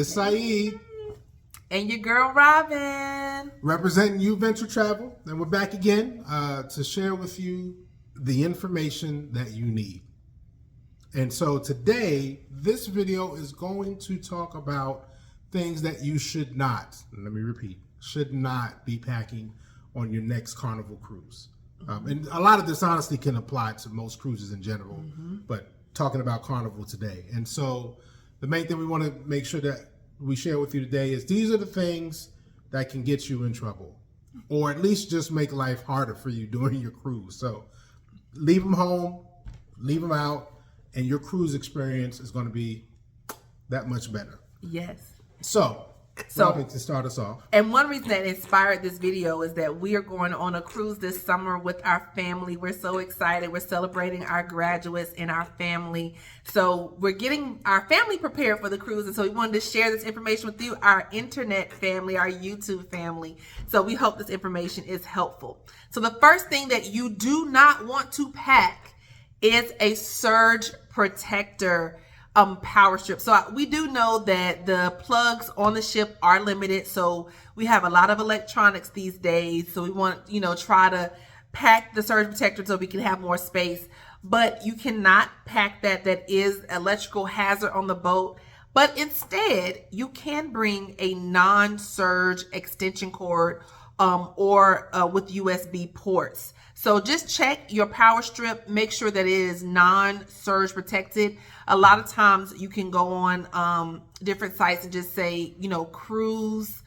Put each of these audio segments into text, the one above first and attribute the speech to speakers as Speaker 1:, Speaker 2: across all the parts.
Speaker 1: It's Saeed.
Speaker 2: And your girl, Robin.
Speaker 1: Representing You Venture Travel. And we're back again to share with you the information that you need. And so today, this video is going to talk about things that you should not, let me repeat, should not be packing on your next Carnival cruise. And a lot of this honestly can apply to most cruises in general, but talking about Carnival today. And so the main thing we want to make sure that we share with you today is these are the things that can get you in trouble, or at least just make life harder for you during your cruise. So leave them home, leave them out, and your cruise experience is going to be that much better.
Speaker 2: Yes.
Speaker 1: So Robin, to start us off.
Speaker 2: And one reason that inspired this video is that we are going on a cruise this summer with our family. We're so excited. We're celebrating our graduates and our family. So we're getting our family prepared for the cruise. And so we wanted to share this information with you, our internet family, our YouTube family. So we hope this information is helpful. So the first thing that you do not want to pack is a surge protector power strip. So we do know that the plugs on the ship are limited. So we have a lot of electronics these days. So we want, try to pack the surge protector so we can have more space. But you cannot pack that. That is electrical hazard on the boat. But instead, you can bring a non-surge extension cord or with USB ports. So just check your power strip, make sure that it is non-surge protected. A lot of times you can go on different sites and just say, cruise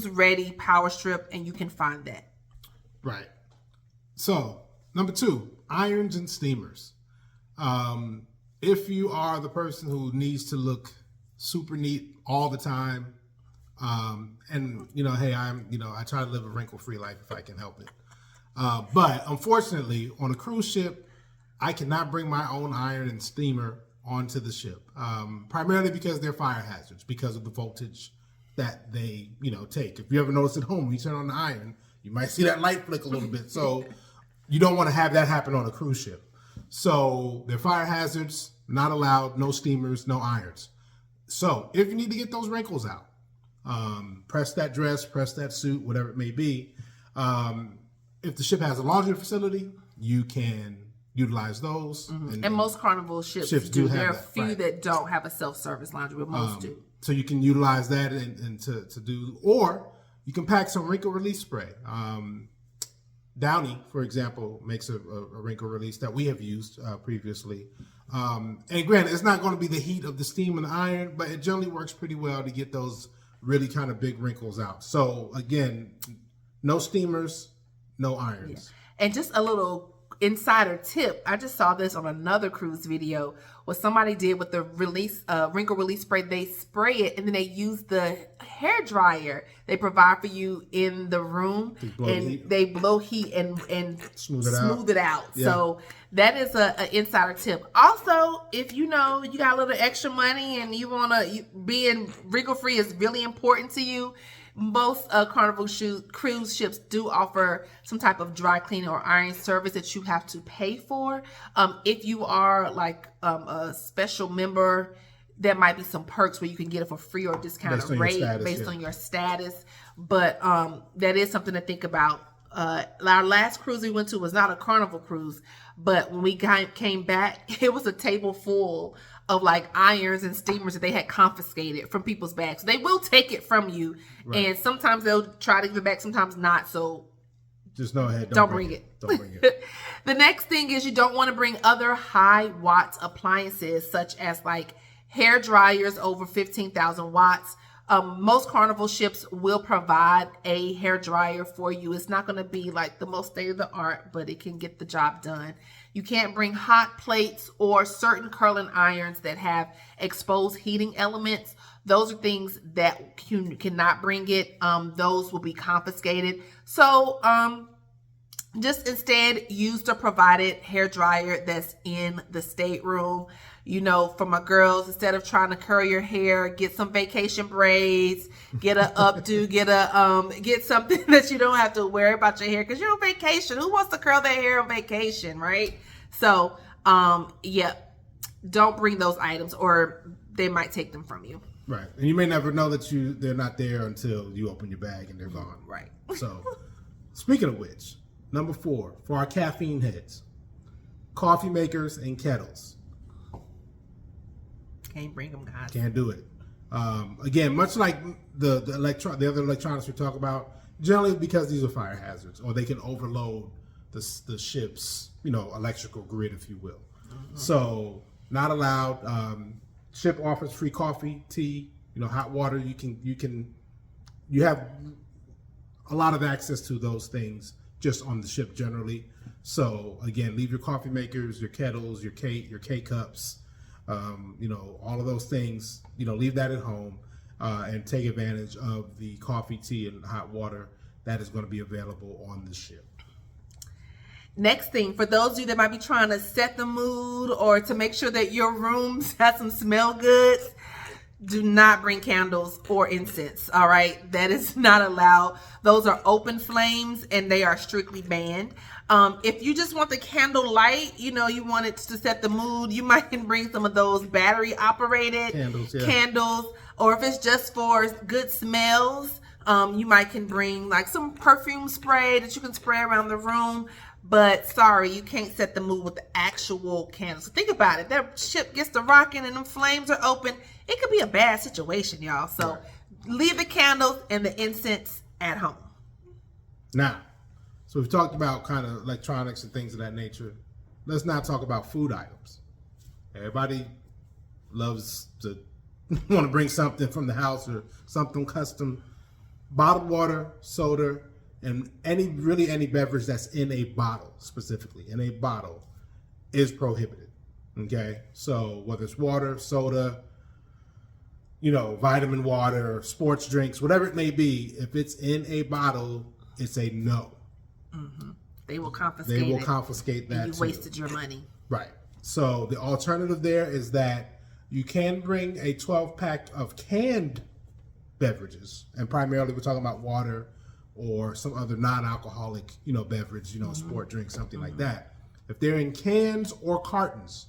Speaker 2: ready power strip, and you can find that.
Speaker 1: Right. So number 2, irons and steamers. If you are the person who needs to look super neat all the time, and hey, I try to live a wrinkle-free life if I can help it. But unfortunately, on a cruise ship, I cannot bring my own iron and steamer onto the ship, primarily because they're fire hazards because of the voltage that they, take. If you ever notice at home, when you turn on the iron, you might see that light flick a little bit. So you don't want to have that happen on a cruise ship. So they're fire hazards, not allowed, no steamers, no irons. So if you need to get those wrinkles out, press that dress, press that suit, whatever it may be. If the ship has a laundry facility, you can utilize those.
Speaker 2: And most Carnival ships do. There are a few that don't have a self-service laundry, but most do.
Speaker 1: So you can utilize that and to do, or you can pack some wrinkle release spray. Downy, for example, makes a wrinkle release that we have used previously. And granted, it's not going to be the heat of the steam and the iron, but it generally works pretty well to get those really kind of big wrinkles out. So again, no steamers, no irons.
Speaker 2: Yeah. And just a little insider tip, I just saw this on another cruise video, what somebody did with the wrinkle release spray. They spray it and then they use the hair dryer they provide for you in the room, they blow heat and smooth it out. Yeah. So that is an insider tip. Also, if you got a little extra money and you want to being wrinkle free is really important to you, most Carnival cruise ships do offer some type of dry cleaning or iron service that you have to pay for. If you are like a special member, there might be some perks where you can get it for free or discounted rate based on your status. But that is something to think about. Our last cruise we went to was not a Carnival cruise, but when we came back, it was a table full of like irons and steamers that they had confiscated from people's bags. So they will take it from you, and sometimes they'll try to give it back, sometimes not. So
Speaker 1: just know ahead.
Speaker 2: Don't bring it. Don't bring it. The next thing is you don't want to bring other high watts appliances, such as like hair dryers over 15,000 watts. Most Carnival ships will provide a hair dryer for you. It's not going to be like the most state of the art, but it can get the job done. You can't bring hot plates or certain curling irons that have exposed heating elements. Those are things that you cannot bring it. Those will be confiscated. So just instead use the provided hair dryer that's in the stateroom. For my girls, instead of trying to curl your hair, get some vacation braids, get a updo, get something that you don't have to worry about your hair because you're on vacation. Who wants to curl their hair on vacation, right? So, don't bring those items or they might take them from you.
Speaker 1: Right. And you may never know that they're not there until you open your bag and they're gone.
Speaker 2: Right.
Speaker 1: So, speaking of which, number 4, for our caffeine heads, coffee makers and kettles.
Speaker 2: Can't bring them, guys.
Speaker 1: Can't do it. Again, much like the other electronics we talk about, generally because these are fire hazards, or they can overload the ship's electrical grid, if you will. Mm-hmm. So not allowed. Ship offers free coffee, tea, hot water. You have a lot of access to those things just on the ship generally. So again, leave your coffee makers, your kettles, your K cups, all of those things. Leave that at home and take advantage of the coffee, tea, and hot water that is going to be available on the ship.
Speaker 2: Next thing, for those of you that might be trying to set the mood or to make sure that your rooms have some smell goods, do not bring candles or incense, all right? That is not allowed. Those are open flames and they are strictly banned. If you just want the candle light, you want it to set the mood, you might can bring some of those battery operated candles, or if it's just for good smells, you might can bring like some perfume spray that you can spray around the room. But sorry, you can't set the mood with the actual candles. So think about it. That ship gets to rocking and them flames are open. It could be a bad situation, y'all. So leave the candles and the incense at home.
Speaker 1: Now, so we've talked about kind of electronics and things of that nature. Let's now talk about food items. Everybody loves to want to bring something from the house or something custom. Bottled water, soda, and any beverage that's in a bottle, specifically in a bottle, is prohibited. Okay, so whether it's water, soda, vitamin water, sports drinks, whatever it may be, if it's in a bottle, it's a no.
Speaker 2: Mm-hmm. They will confiscate
Speaker 1: that.
Speaker 2: And you wasted your money.
Speaker 1: Right. So the alternative there is that you can bring a 12-pack of canned beverages, and primarily we're talking about water or some other non-alcoholic, beverage, sport drink, something like that. If they're in cans or cartons,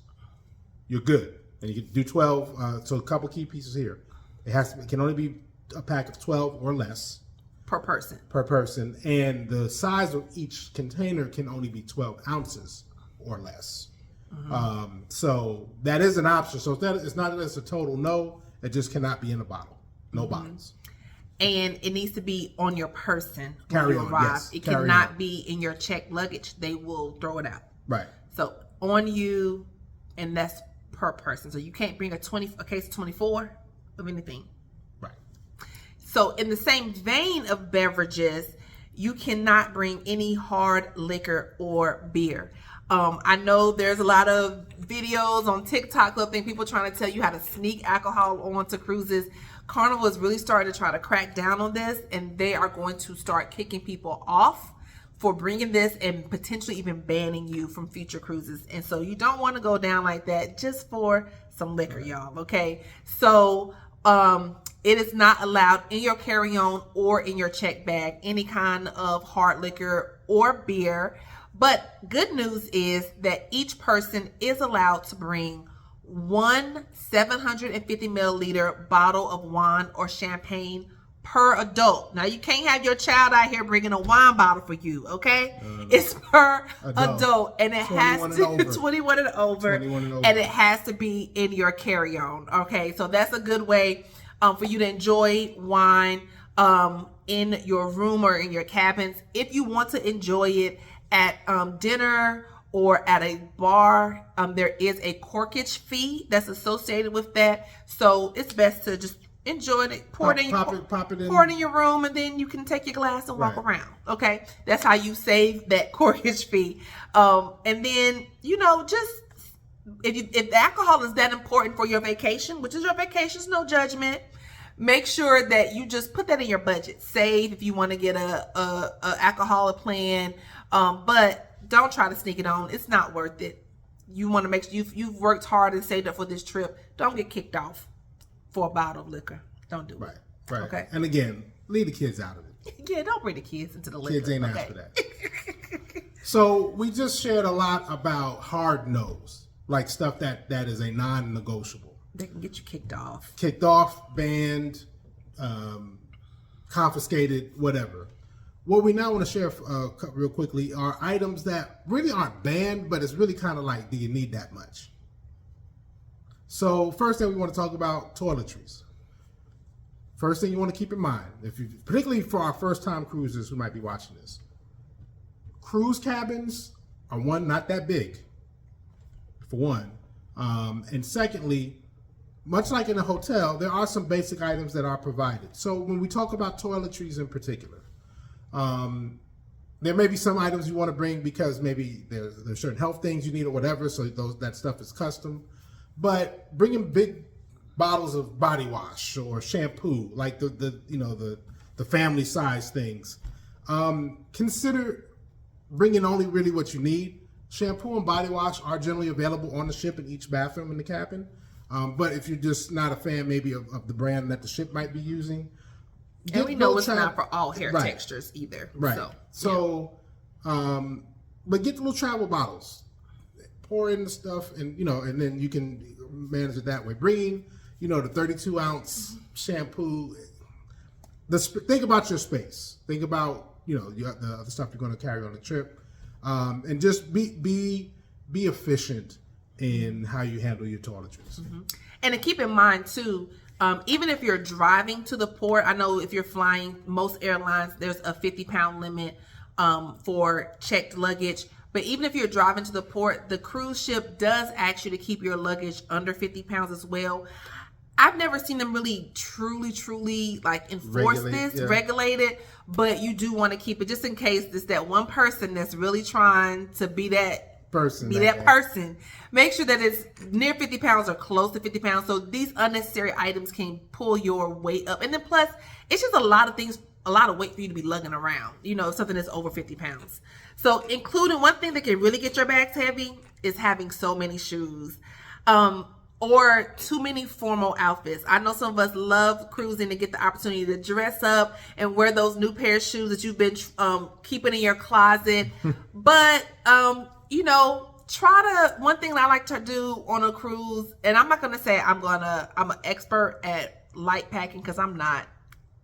Speaker 1: you're good. And you can do 12. So a couple key pieces here. It can only be a pack of 12 or less.
Speaker 2: Per person.
Speaker 1: And the size of each container can only be 12 ounces or less. Mm-hmm. So that is an option. So it's not that it's a total no. It just cannot be in a bottle. No bottles.
Speaker 2: And it needs to be on your person
Speaker 1: when you
Speaker 2: arrive.
Speaker 1: Yes.
Speaker 2: It cannot be in your checked luggage. They will throw it out.
Speaker 1: Right.
Speaker 2: So on you, and that's per person. So you can't bring a case of 24 of anything.
Speaker 1: Right.
Speaker 2: So in the same vein of beverages, you cannot bring any hard liquor or beer. I know there's a lot of videos on TikTok of people trying to tell you how to sneak alcohol onto cruises. Carnival is really starting to try to crack down on this, and they are going to start kicking people off for bringing this and potentially even banning you from future cruises. And so you don't want to go down like that just for some liquor, y'all, okay? So it is not allowed in your carry-on or in your check bag, any kind of hard liquor or beer. But good news is that each person is allowed to bring one 750 milliliter bottle of wine or champagne per adult. Now, you can't have your child out here bringing a wine bottle for you, okay? It's per adult, and it has to be 21 and over, and it has to be in your carry-on, okay? So that's a good way for you to enjoy wine in your room or in your cabins. If you want to enjoy it at dinner or at a bar, there is a corkage fee that's associated with that. So it's best to just enjoy it, pour it in your room, and then you can take your glass and walk around. Okay, that's how you save that corkage fee. And then just if the alcohol is that important for your vacation, which is your vacation's no judgment, make sure that you just put that in your budget. Save if you want to get a alcoholic plan, but don't try to sneak it on. It's not worth it. You want to make sure you've worked hard and saved up for this trip. Don't get kicked off for a bottle of liquor. Don't do it.
Speaker 1: Right.
Speaker 2: Okay.
Speaker 1: And again, leave the kids out of it.
Speaker 2: Yeah, don't bring the kids into the liquor.
Speaker 1: Kids ain't asked for that. So we just shared a lot about hard no's, like stuff that is a non-negotiable.
Speaker 2: They can get you kicked off.
Speaker 1: Kicked off, banned, confiscated, whatever. What we now want to share real quickly are items that really aren't banned, but it's really kind of like, do you need that much? So first thing we want to talk about, toiletries. First thing you want to keep in mind, particularly for our first time cruisers who might be watching this, cruise cabins are not that big, for one. And secondly, much like in a hotel, there are some basic items that are provided. So when we talk about toiletries in particular, there may be some items you want to bring because maybe there's certain health things you need or whatever, so that stuff is custom. But bringing big bottles of body wash or shampoo, like the family size things, consider bringing only really what you need. Shampoo and body wash are generally available on the ship in each bathroom in the cabin. But if you're just not a fan maybe of the brand that the ship might be using,
Speaker 2: and we know it's not for all hair textures either.
Speaker 1: Right. But get the little travel bottles, pour in the stuff, and and then you can manage it that way. Bringing the 32-ounce shampoo. Think about your space. Think about the other stuff you're going to carry on the trip, and just be efficient in how you handle your toiletries.
Speaker 2: Mm-hmm. And to keep in mind too, even if you're driving to the port, I know if you're flying, most airlines, there's a 50-pound limit for checked luggage. But even if you're driving to the port, the cruise ship does ask you to keep your luggage under 50 pounds as well. I've never seen them really truly like enforce regulate it, but you do want to keep it just in case there's that one person that's really trying to be that person. Make sure that it's near 50 pounds or close to 50 pounds. So these unnecessary items can pull your weight up. And then plus, it's just a lot of weight for you to be lugging around, something that's over 50 pounds. So including one thing that can really get your bags heavy is having so many shoes. Or too many formal outfits. I know some of us love cruising to get the opportunity to dress up and wear those new pair of shoes that you've been keeping in your closet. But, one thing that I like to do on a cruise, and I'm not going to say I'm an expert at light packing because I'm not.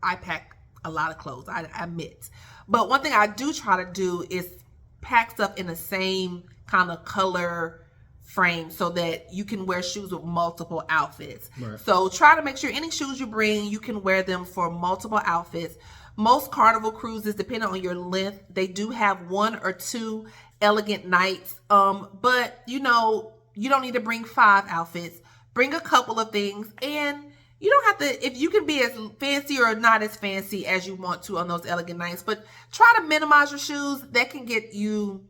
Speaker 2: I pack a lot of clothes, I admit. But one thing I do try to do is pack stuff in the same kind of color frame so that you can wear shoes with multiple outfits. Right. So try to make sure any shoes you bring, you can wear them for multiple outfits. Most Carnival cruises, depending on your length, they do have 1 or 2 elegant nights. But you don't need to bring 5 outfits. Bring a couple of things, and you don't have to, if you can be as fancy or not as fancy as you want to on those elegant nights, but try to minimize your shoes. That can get you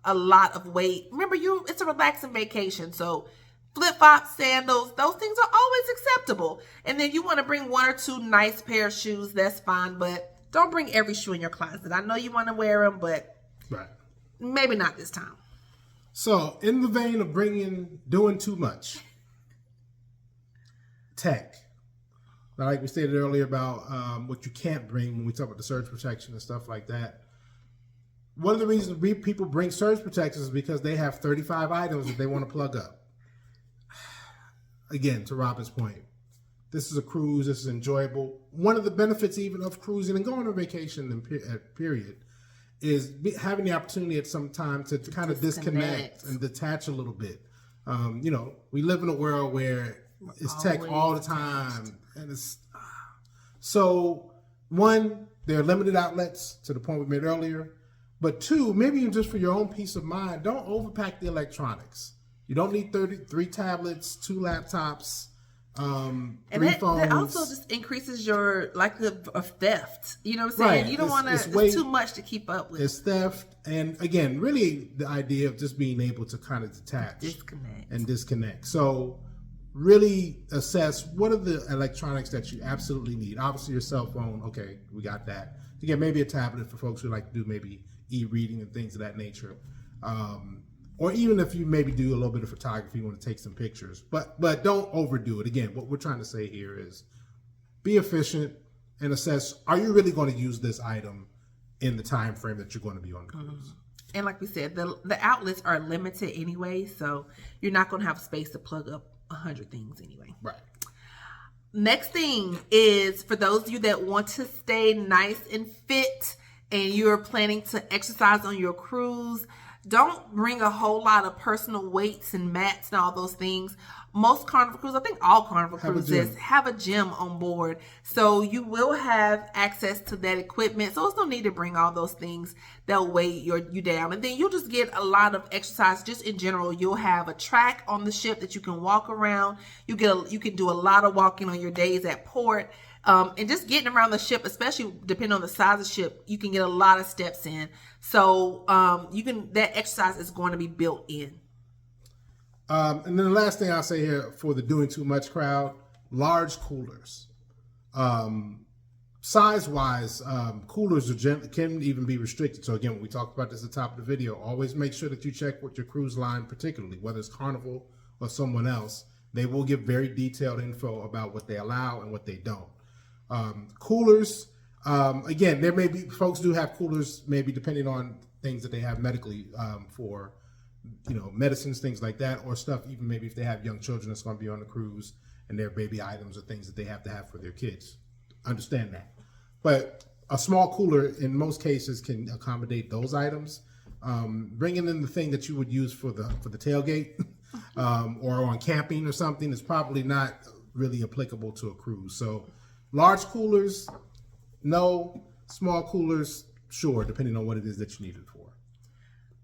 Speaker 2: a lot of weight. Remember, it's a relaxing vacation, so flip-flops, sandals, those things are always acceptable. And then you want to bring 1 or 2 nice pair of shoes, that's fine, but don't bring every shoe in your closet. I know you want to wear them, but maybe not this time.
Speaker 1: So in the vein of doing too much, tech. Like we stated earlier about what you can't bring when we talk about the surge protection and stuff like that. One of the reasons people bring surge protectors is because they have 35 items that they want to plug up. Again, to Robin's point, this is a cruise. This is enjoyable. One of the benefits even of cruising and going on vacation period is having the opportunity at some time to kind of disconnect and detach a little bit. We live in a world where it's tech all the time. And it's so, one, there are limited outlets to the point we made earlier. But 2, maybe even just for your own peace of mind, don't overpack the electronics. You don't need 3 tablets, 2 laptops, 3 phones.
Speaker 2: That also just increases your likelihood of theft. You know what I'm saying? Right. You don't want to, it's too much to keep up with.
Speaker 1: It's theft. And again, really the idea of just being able to kind of detach. Disconnect. So really assess what are the electronics that you absolutely need. Obviously your cell phone, okay, we got that. Again, maybe a tablet for folks who like to do maybe e-reading and things of that nature. Or even if you maybe do a little bit of photography, you want to take some pictures. But don't overdo it. Again, what we're trying to say here is be efficient and assess, are you really going to use this item in the time frame that you're going to be on the cruise? Mm-hmm.
Speaker 2: And like we said, the outlets are limited anyway, so you're not going to have space to plug up 100 things anyway.
Speaker 1: Right.
Speaker 2: Next thing is for those of you that want to stay nice and fit and you're planning to exercise on your cruise, don't bring a whole lot of personal weights and mats and all those things. Most Carnival Cruises, I think all Carnival Cruises have a gym on board. So you will have access to that equipment. So there's no need to bring all those things that weigh you down. And then you'll just get a lot of exercise just in general. You'll have a track on the ship that you can walk around. You can do a lot of walking on your days at port. And just getting around the ship, especially depending on the size of the ship, you can get a lot of steps in. So that exercise is going to be built in.
Speaker 1: And then the last thing I'll say here for the doing too much crowd, large coolers. Size-wise, coolers can even be restricted. So again, we talked about this at the top of the video. Always make sure that you check with your cruise line, particularly whether it's Carnival or someone else. They will give very detailed info about what they allow and what they don't. Coolers, again, there may be folks do have coolers, maybe depending on things that they have medically for, medicines, things like that, or stuff, even maybe if they have young children that's going to be on the cruise and their baby items or things that they have to have for their kids. Understand that. But a small cooler in most cases can accommodate those items. Bringing in the thing that you would use for the tailgate or on camping or something is probably not really applicable to a cruise. So large coolers, no. Small coolers, sure, depending on what it is that you need it for.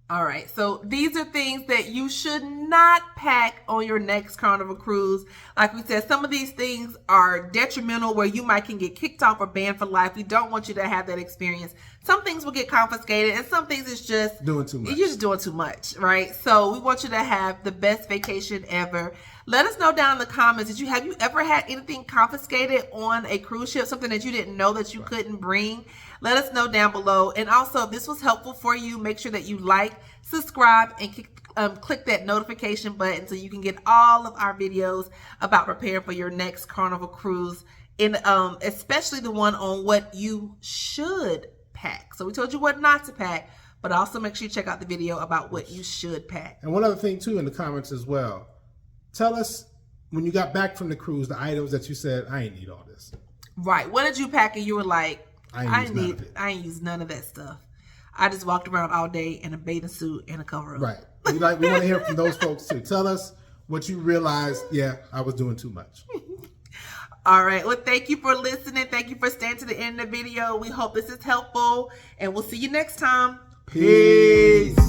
Speaker 2: All right, so these are things that you should not pack on your next Carnival Cruise. Like we said, some of these things are detrimental where you can get kicked off or banned for life. We don't want you to have that experience. Some things will get confiscated and some things is just
Speaker 1: doing too much.
Speaker 2: You're just doing too much, right? So we want you to have the best vacation ever. Let us know down in the comments, have you ever had anything confiscated on a cruise ship, something that you didn't know that you couldn't bring? Let us know down below. And also, if this was helpful for you, make sure that you like, subscribe, and click that notification button so you can get all of our videos about preparing for your next Carnival Cruise, and especially the one on what you should pack. So we told you what not to pack, but also make sure you check out the video about what you should pack.
Speaker 1: And one other thing, too, in the comments as well. Tell us, when you got back from the cruise, the items that you said, I ain't need all this.
Speaker 2: Right. What did you pack and you were like, I ain't use none of that stuff. I just walked around all day in a bathing suit and a cover-up.
Speaker 1: Right. We want to hear from those folks, too. Tell us what you realized, I was doing too much.
Speaker 2: All right. Well, thank you for listening. Thank you for staying to the end of the video. We hope this is helpful, and we'll see you next time.
Speaker 1: Peace.